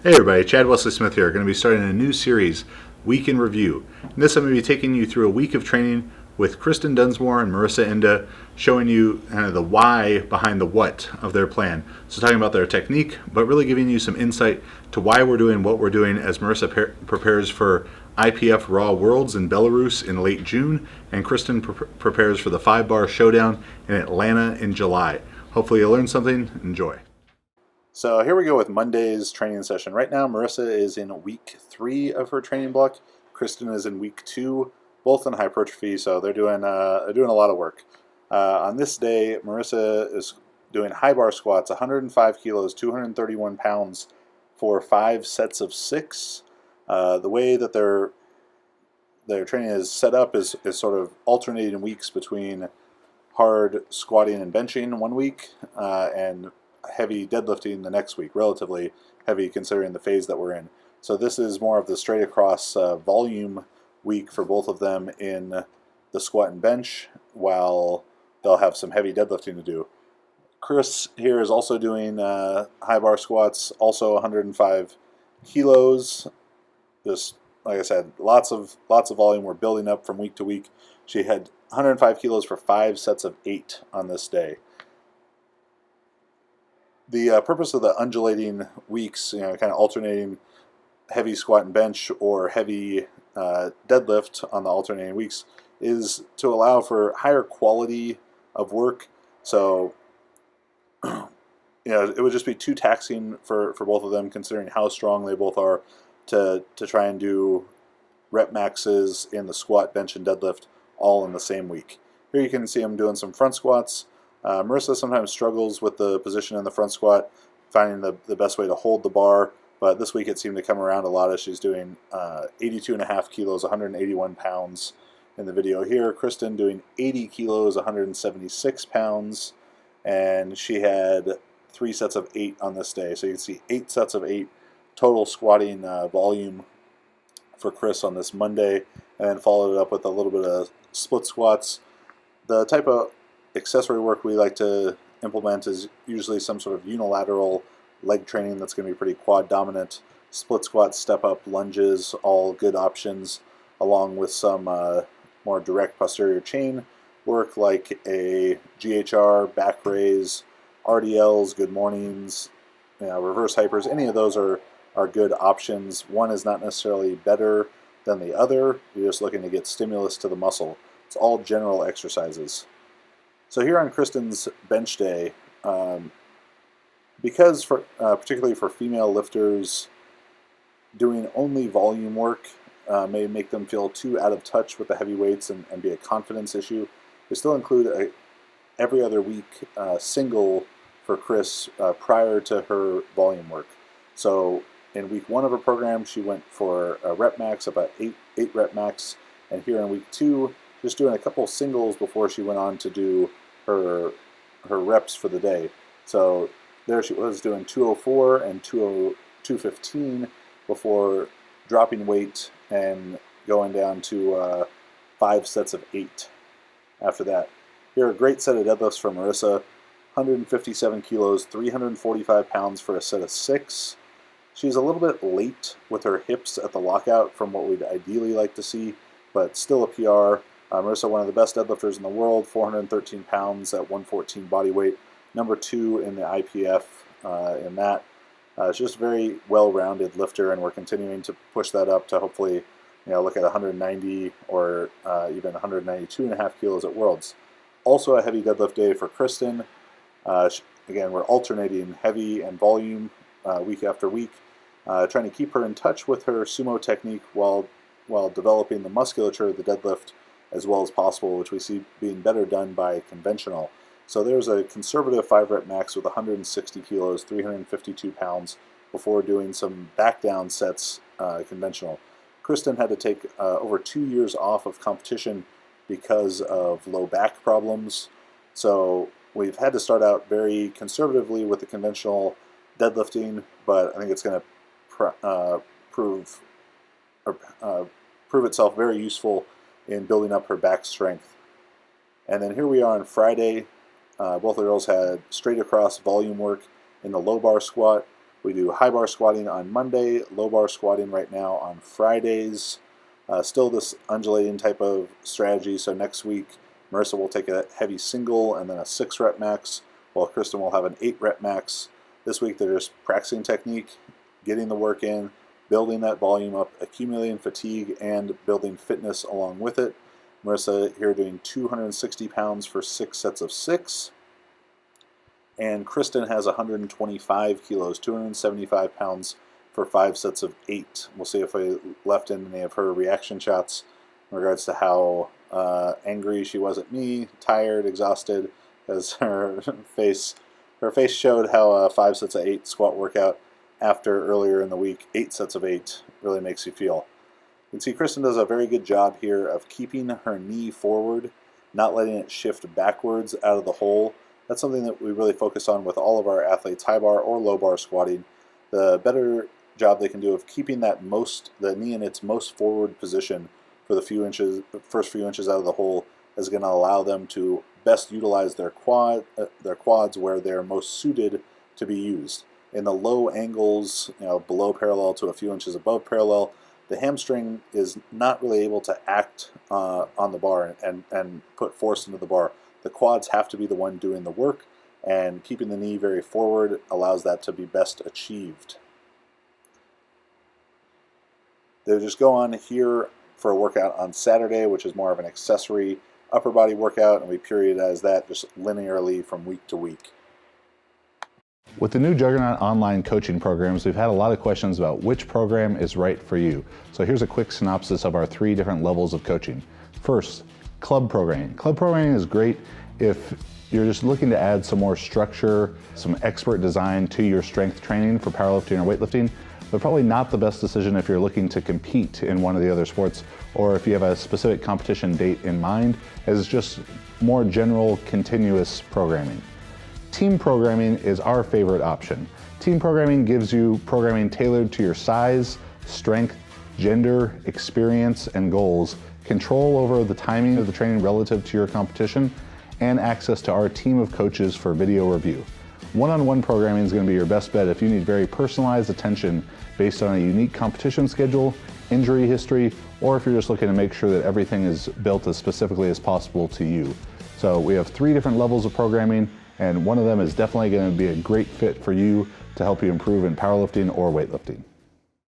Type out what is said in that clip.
Hey everybody, Chad Wesley Smith here. Going to be starting a new series, Week in Review. In this, I'm going to be taking you through a week of training with Kristen Dunsmore and Marisa Inda, showing you kind of the why behind the what of their plan. So talking about their technique, but really giving you some insight to why we're doing what we're doing as Marisa prepares for IPF Raw Worlds in Belarus in late June, and Kristen prepares for the Bar Showdown in Atlanta in July. Hopefully you'll learn something. Enjoy. So here we go with Monday's training session. Right now, Marisa is in week 3 of her training block. Kristen is in week 2, both in hypertrophy, so they're doing a lot of work. On this day, Marisa is doing high bar squats, 105 kilos, 231 pounds for 5 sets of 6. The way that their training is set up is sort of alternating weeks between hard squatting and benching one week and heavy deadlifting the next week, relatively heavy considering the phase that we're in. So this is more of the straight across volume week for both of them in the squat and bench, while they'll have some heavy deadlifting to do. Chris here is also doing high bar squats, also 105 kilos. Just like I said, lots of volume. We're building up from week to week. She had 105 kilos for 5 sets of 8 on this day. The purpose of the undulating weeks, kind of alternating heavy squat and bench or heavy deadlift on the alternating weeks, is to allow for higher quality of work. So, it would just be too taxing for both of them, considering how strong they both are, to try and do rep maxes in the squat, bench, and deadlift all in the same week. Here you can see them doing some front squats. Marisa sometimes struggles with the position in the front squat, finding the best way to hold the bar, but this week it seemed to come around a lot as she's doing 82.5 kilos, 181 pounds in the video here. Kristen doing 80 kilos, 176 pounds, and she had 3 sets of 8 on this day. So you can see 8 sets of 8 total squatting volume for Chris on this Monday, and then followed it up with a little bit of split squats. The type of accessory work we like to implement is usually some sort of unilateral leg training that's going to be pretty quad dominant. Split squats, step up, lunges, all good options, along with some more direct posterior chain work like a GHR, back raise, RDLs, good mornings, reverse hypers. Any of those are good options. One is not necessarily better than the other. You're just looking to get stimulus to the muscle. It's all general exercises. So here on Kristen's bench day, because particularly for female lifters, doing only volume work may make them feel too out of touch with the heavy weights and be a confidence issue, we still include a every other week single for Chris prior to her volume work. So in week 1 of her program, she went for a rep max, about 8 rep max, and here in week 2, just doing a couple singles before she went on to do her reps for the day. So there she was doing 204 and 215 before dropping weight and going down to 5 sets of 8 after that. Here a great set of deadlifts for Marisa, 157 kilos, 345 pounds for a set of 6. She's a little bit late with her hips at the lockout from what we'd ideally like to see, but still a PR. Marisa, one of the best deadlifters in the world, 413 pounds at 114 body weight, number 2 in the IPF in that. She's just a very well-rounded lifter, and we're continuing to push that up to hopefully look at 190 or even 192.5 kilos at Worlds. Also a heavy deadlift day for Kristen. Again, we're alternating heavy and volume week after week, trying to keep her in touch with her sumo technique while developing the musculature of the deadlift as well as possible, which we see being better done by conventional. So there's a conservative 5 rep max with 160 kilos, 352 pounds before doing some back down sets conventional. Kristen had to take over 2 years off of competition because of low back problems. So we've had to start out very conservatively with the conventional deadlifting, but I think it's going to prove itself very useful in building up her back strength. And then here we are on Friday. Both the girls had straight across volume work in the low bar squat. We do high bar squatting on Monday, low bar squatting right now on Fridays. Still this undulating type of strategy, so next week Marisa will take a heavy single and then a 6 rep max, while Kristen will have an 8 rep max. This week they're just practicing technique, getting the work in, building that volume up, accumulating fatigue, and building fitness along with it. Marisa here doing 260 pounds for 6 sets of 6. And Kristen has 125 kilos, 275 pounds for 5 sets of 8. We'll see if I left in any of her reaction shots in regards to how angry she was at me, tired, exhausted, as her face showed how a 5 sets of 8 squat workout after earlier in the week, 8 sets of 8, really makes you feel. You can see Kristen does a very good job here of keeping her knee forward, not letting it shift backwards out of the hole. That's something that we really focus on with all of our athletes, high bar or low bar squatting. The better job they can do of keeping the knee in its most forward position for the first few inches out of the hole is going to allow them to best utilize their quads where they're most suited to be used. In the low angles, below parallel to a few inches above parallel, the hamstring is not really able to act on the bar and put force into the bar. The quads have to be the one doing the work, and keeping the knee very forward allows that to be best achieved. They'll just go on here for a workout on Saturday, which is more of an accessory upper body workout, and we periodize that just linearly from week to week. With the new Juggernaut online coaching programs, we've had a lot of questions about which program is right for you. So here's a quick synopsis of our 3 different levels of coaching. First, club programming. Club programming is great if you're just looking to add some more structure, some expert design to your strength training for powerlifting or weightlifting, but probably not the best decision if you're looking to compete in one of the other sports, or if you have a specific competition date in mind, as just more general, continuous programming. Team programming is our favorite option. Team programming gives you programming tailored to your size, strength, gender, experience, and goals, control over the timing of the training relative to your competition, and access to our team of coaches for video review. One-on-one programming is going to be your best bet if you need very personalized attention based on a unique competition schedule, injury history, or if you're just looking to make sure that everything is built as specifically as possible to you. So we have 3 different levels of programming, and one of them is definitely going to be a great fit for you to help you improve in powerlifting or weightlifting.